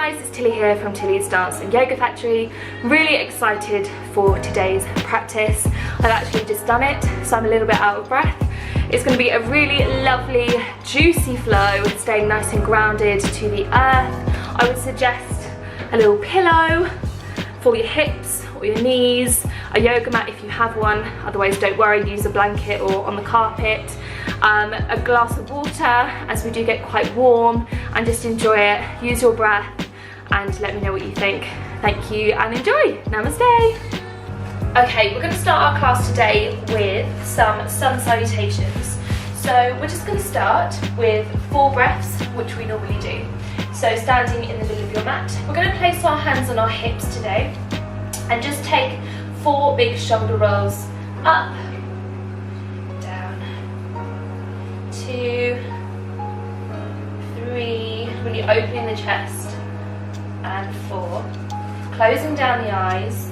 guys, it's Tilly here from Tilly's Dance and Yoga Factory. Really excited for today's practice. I've actually just done it, so I'm a little bit out of breath. It's going to be a really lovely, juicy flow, staying nice and grounded to the earth. I would suggest a little pillow for your hips or your knees, a yoga mat if you have one, otherwise don't worry, use a blanket or on the carpet. A glass of water as we do get quite warm, and just enjoy it. Use your breath and let me know what you think. Thank you and enjoy. Namaste. Okay, we're going to start our class today with some sun salutations. So we're just going to start with 4 breaths, which we normally do. So standing in the middle of your mat, we're going to place our hands on our hips today and just take 4 big shoulder rolls up, 2, 3, really opening the chest, and 4, closing down the eyes,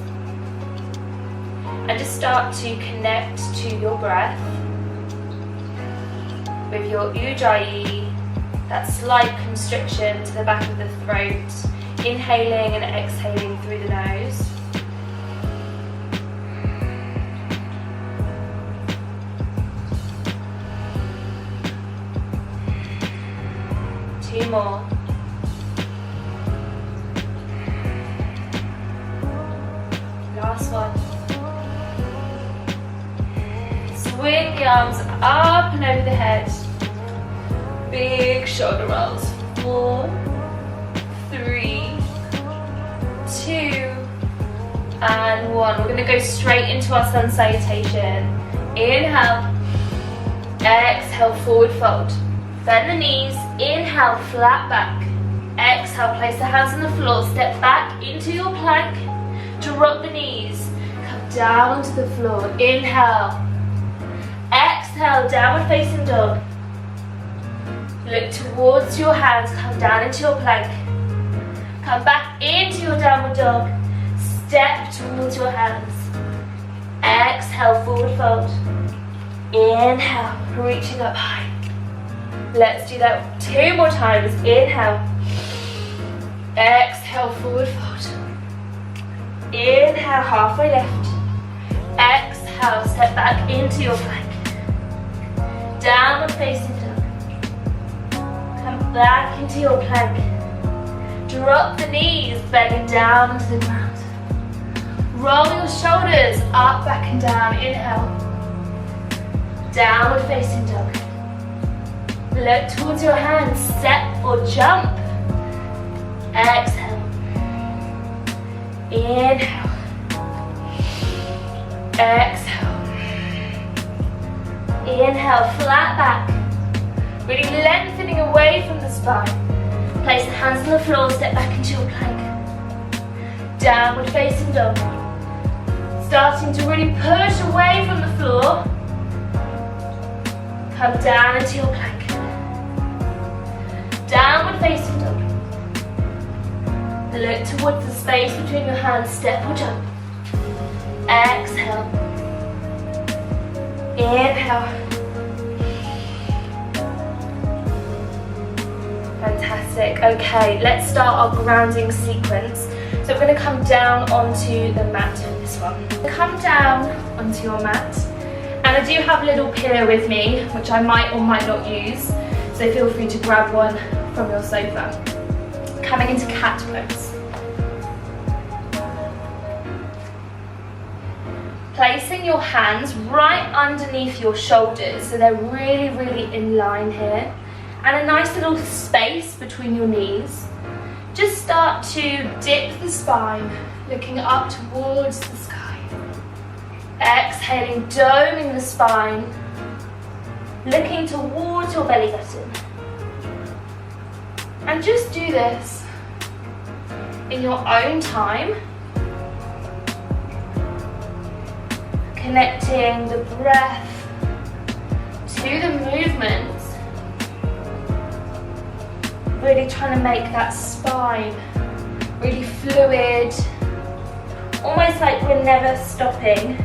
and just start to connect to your breath with your ujjayi, that slight constriction to the back of the throat, inhaling and exhaling through the nose. Two more. Last one. Swing the arms up and over the head. Big shoulder rolls. 4, 3, 2, and 1. We're going to go straight into our sun salutation. Inhale. Exhale, forward fold. Bend the knees, inhale, flat back. Exhale, place the hands on the floor, step back into your plank. Drop the knees, come down to the floor. Inhale. Exhale, downward facing dog. Look towards your hands, come down into your plank. Come back into your downward dog. Step towards your hands. Exhale, forward fold. Inhale, reaching up high. Let's do that 2 more times. Inhale. Exhale, forward fold. Inhale, halfway lift. Exhale, step back into your plank. Downward facing dog. Come back into your plank. Drop the knees, bending down to the ground. Roll your shoulders up, back and down. Inhale. Downward facing dog. Look towards your hands, step or jump. Exhale. Inhale. Exhale. Inhale, flat back. Really lengthening away from the spine. Place the hands on the floor, step back into your plank. Downward facing dog. Starting to really push away from the floor. Come down into your plank. Downward facing dog. Look towards the space between your hands, step or jump. Exhale. Inhale. Fantastic. Okay, let's start our grounding sequence. So we're going to come down onto the mat for this one. Come down onto your mat. And I do have a little pillow with me, which I might or might not use. So feel free to grab one from your sofa. Coming into cat pose. Placing your hands right underneath your shoulders, so they're really, really in line here. And a nice little space between your knees. Just start to dip the spine, looking up towards the sky. Exhaling, doming the spine, looking towards your belly button. And just do this in your own time, connecting the breath to the movements, really trying to make that spine really fluid, almost like we're never stopping,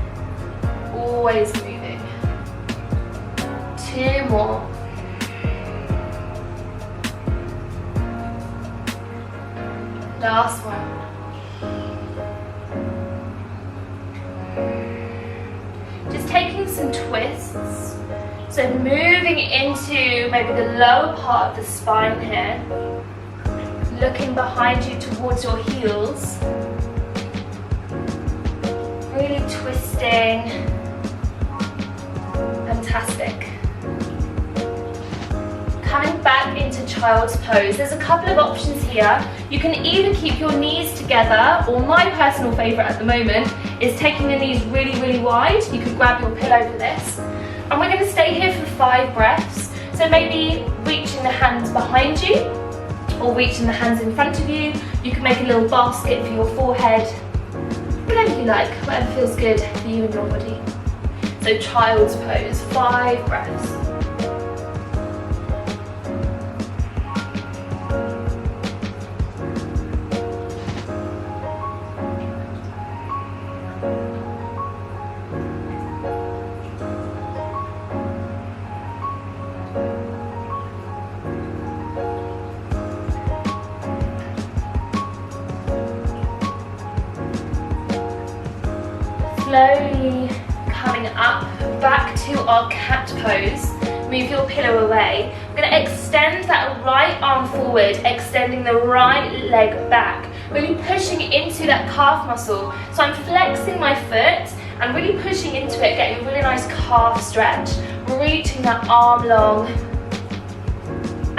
always moving. 2 more. Last one. Just taking some twists. So moving into maybe the lower part of the spine here. Looking behind you towards your heels. Really twisting. Fantastic. Coming back into child's pose. There's a couple of options here. You can either keep your knees together, or my personal favourite at the moment is taking the knees really, really wide. You can grab your pillow for this. And we're going to stay here for 5 breaths. So maybe reaching the hands behind you, or reaching the hands in front of you. You can make a little basket for your forehead. Whatever you like, whatever feels good for you and your body. So child's pose, 5 breaths. Slowly coming up back to our cat pose. Move your pillow away. I'm going to extend that right arm forward, extending the right leg back, really pushing into that calf muscle. So I'm flexing my foot and really pushing into it, getting a really nice calf stretch, reaching that arm long,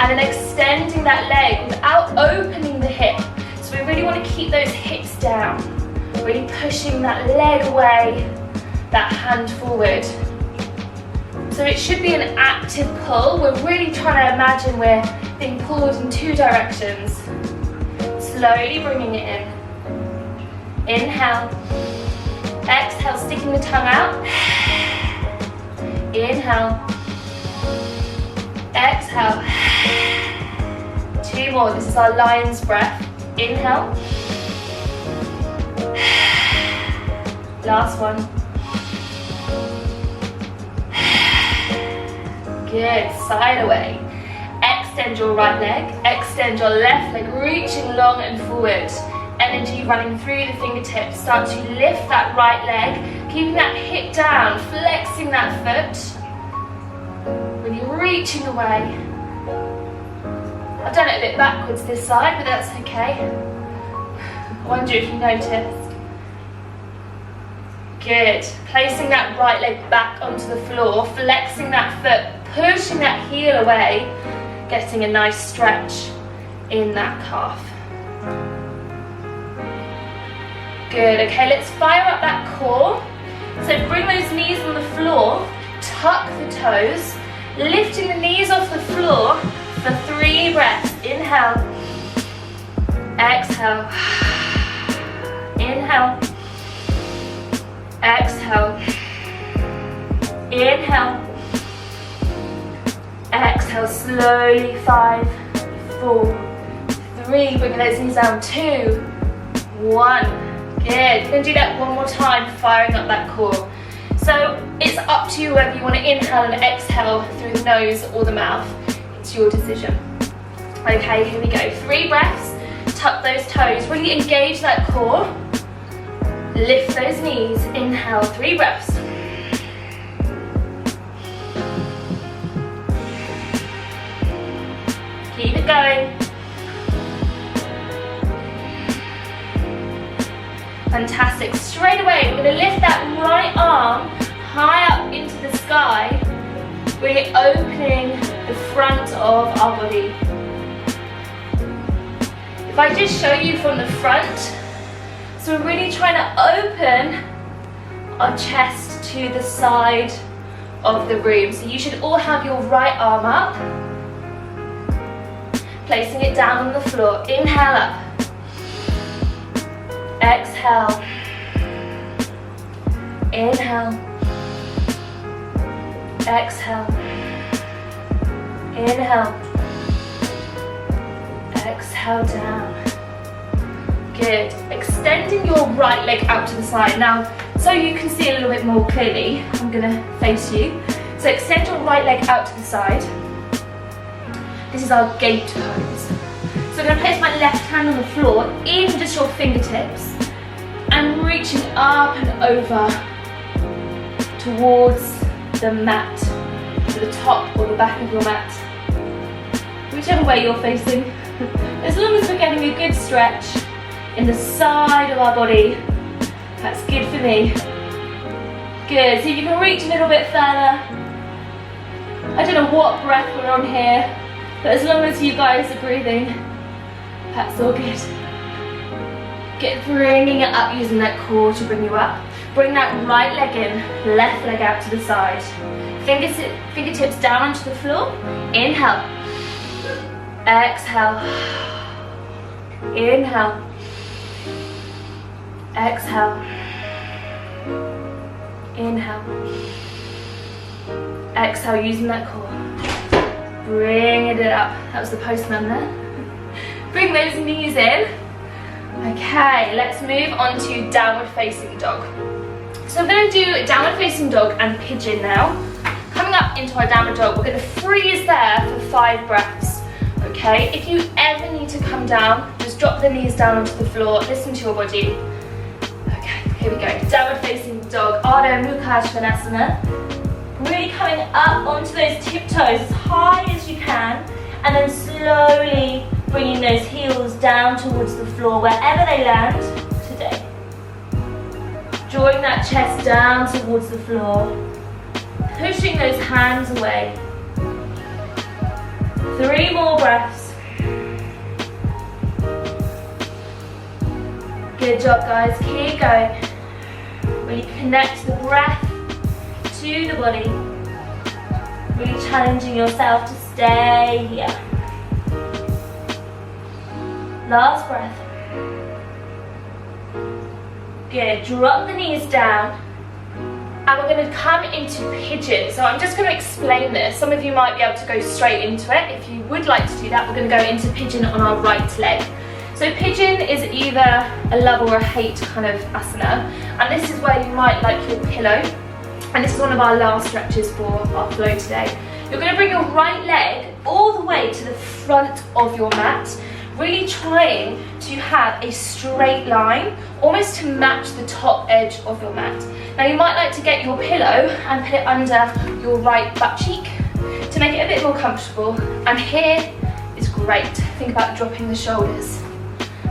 and then extending that leg without opening the hip. So we really want to keep those hips down. Really pushing that leg away, that hand forward. So it should be an active pull. We're really trying to imagine we're being pulled in 2 directions. Slowly bringing it in. Inhale. Exhale, sticking the tongue out. Inhale. Exhale. 2 more. This is our lion's breath. Inhale. Last one. Good, side away. Extend your right leg, extend your left leg, reaching long and forward. Energy running through the fingertips. Start to lift that right leg, keeping that hip down, flexing that foot. Really reaching away. I've done it a bit backwards this side, but that's okay. I wonder if you noticed. Good. Placing that right leg back onto the floor, flexing that foot, pushing that heel away, getting a nice stretch in that calf. Good. Okay, let's fire up that core. So bring those knees on the floor, tuck the toes, lifting the knees off the floor for 3 breaths. Inhale. Exhale. Inhale. Exhale. Inhale. Exhale slowly. 5, 4, 3. Bring those knees down. 2, 1. Good. We're going to do that one more time, firing up that core. So it's up to you whether you want to inhale and exhale through the nose or the mouth. It's your decision. Okay, here we go. 3 breaths. Tuck those toes. Really engage that core. Lift those knees. Inhale, 3 breaths. Keep it going. Fantastic. Straight away, we're going to lift that right arm high up into the sky, really opening the front of our body. If I just show you from the front, so we're really trying to open our chest to the side of the room. So you should all have your right arm up, placing it down on the floor. Inhale up. Exhale. Inhale. Exhale. Inhale. Exhale down. Good. Extending your right leg out to the side. Now, so you can see a little bit more clearly, I'm going to face you. So extend your right leg out to the side. This is our gate pose. So So I'm going to place my left hand on the floor, even just your fingertips, and reaching up and over towards the mat, to the top or the back of your mat, whichever way you're facing. As long as we're getting a good stretch in the side of our body, that's good for me. Good, so you can reach a little bit further. I don't know what breath we're on here, but as long as you guys are breathing, that's all good. Get bringing it up, using that core to bring you up. Bring that right leg in, left leg out to the side. Fingertips down onto the floor. Inhale. Exhale. Inhale. Exhale. Inhale. Exhale, using that core. Bringing it up. That was the postman there. Bring those knees in. Okay, let's move on to downward facing dog. So I'm going to do downward facing dog and pigeon now. Coming up into our downward dog, we're going to freeze there for 5 breaths. Okay, if you ever need to come down, just drop the knees down onto the floor, listen to your body. Okay, here we go. Downward facing dog, Ardha Mukha Svanasana. Really coming up onto those tiptoes as high as you can, and then slowly bringing those heels down towards the floor wherever they land today. Drawing that chest down towards the floor, pushing those hands away. 3 more breaths. Good job, guys, keep going. Really connect the breath to the body. Really challenging yourself to stay here. Last breath. Good, drop the knees down. And we're going to come into pigeon. So I'm just going to explain this. Some of you might be able to go straight into it. If you would like to do that, we're going to go into pigeon on our right leg. So pigeon is either a love or a hate kind of asana. And this is where you might like your pillow. And this is one of our last stretches for our flow today. You're going to bring your right leg all the way to the front of your mat, really trying to have a straight line, almost to match the top edge of your mat. Now you might like to get your pillow and put it under your right butt cheek to make it a bit more comfortable. And here is great. Think about dropping the shoulders,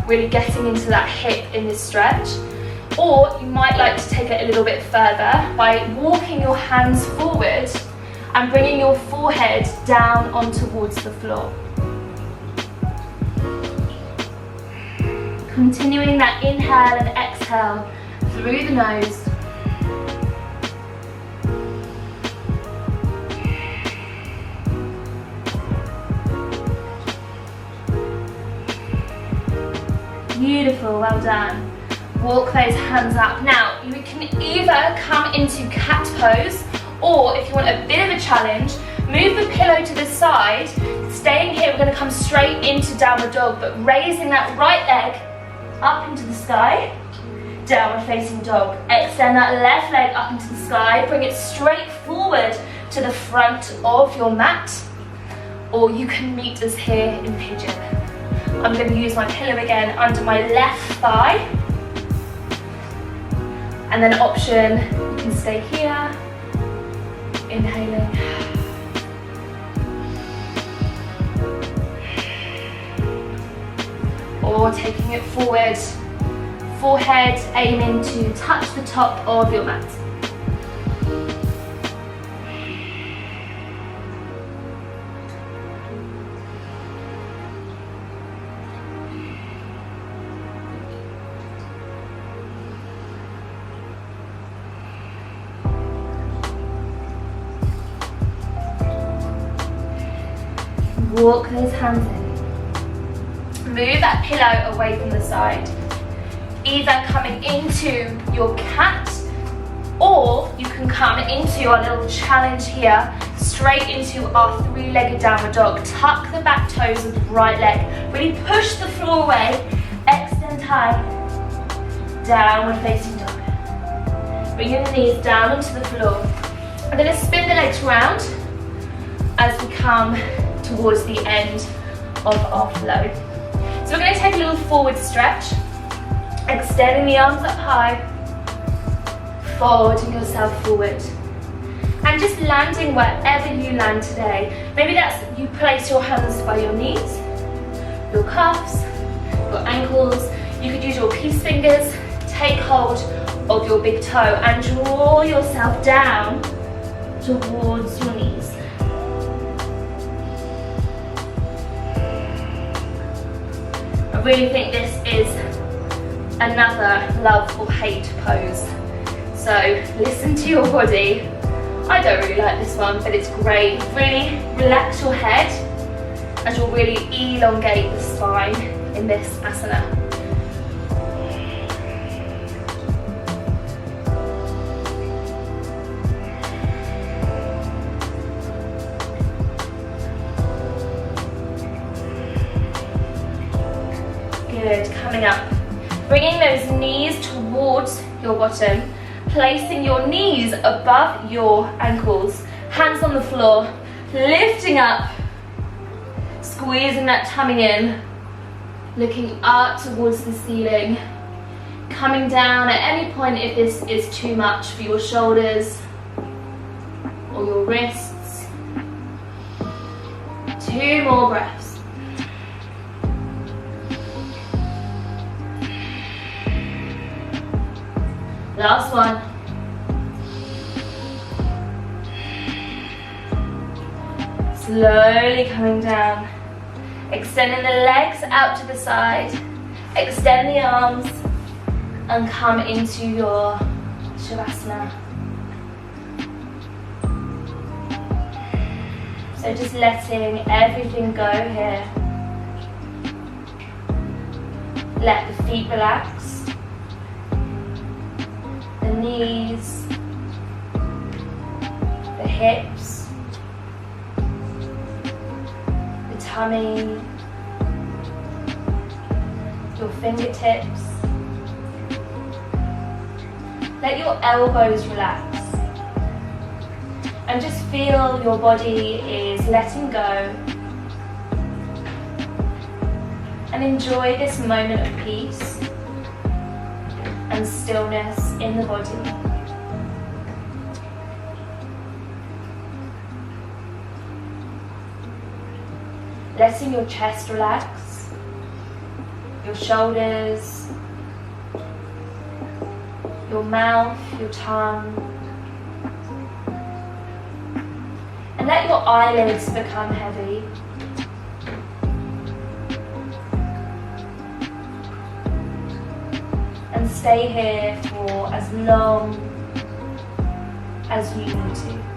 really getting into that hip in this stretch. Or you might like to take it a little bit further by walking your hands forward and bringing your forehead down on towards the floor. Continuing that inhale and exhale through the nose. Beautiful, well done. Walk those hands up. Now, you can either come into cat pose, or if you want a bit of a challenge, move the pillow to the side. Staying here, we're going to come straight into downward dog, but raising that right leg up into the sky. Downward facing dog. Extend that left leg up into the sky. Bring it straight forward to the front of your mat. Or you can meet us here in pigeon. I'm going to use my pillow again under my left thigh. And then option, you can stay here, inhaling. Or taking it forward, forehead aiming to touch the top of your mat. Walk those hands in. Move that pillow away from the side. Either coming into your cat, or you can come into our little challenge here, straight into our 3-legged downward dog. Tuck the back toes of the right leg. Really push the floor away. Extend high. Downward facing dog. Bringing the knees down onto the floor. I'm going to spin the legs round as we come towards the end of our flow. So we're going to take a little forward stretch, extending the arms up high, folding yourself forward, and just landing wherever you land today. Maybe that's you place your hands by your knees, your calves, your ankles. You could use your peace fingers, take hold of your big toe and draw yourself down towards your knees. I really think this is another love or hate pose. So listen to your body. I don't really like this one, but it's great. Really relax your head as you'll really elongate the spine in this asana. Good, coming up. Bringing those knees towards your bottom, placing your knees above your ankles, hands on the floor, lifting up, squeezing that tummy in, looking up towards the ceiling, coming down at any point if this is too much for your shoulders or your wrists. 2 more breaths. Last one. Slowly coming down. Extending the legs out to the side. Extend the arms and come into your Shavasana. So just letting everything go here. Let the feet relax. The knees, the hips, the tummy, your fingertips. Let your elbows relax and just feel your body is letting go, and enjoy this moment of peace and stillness in the body. Letting your chest relax, your shoulders, your mouth, your tongue, and let your eyelids become heavy. And stay here for as long as you need to.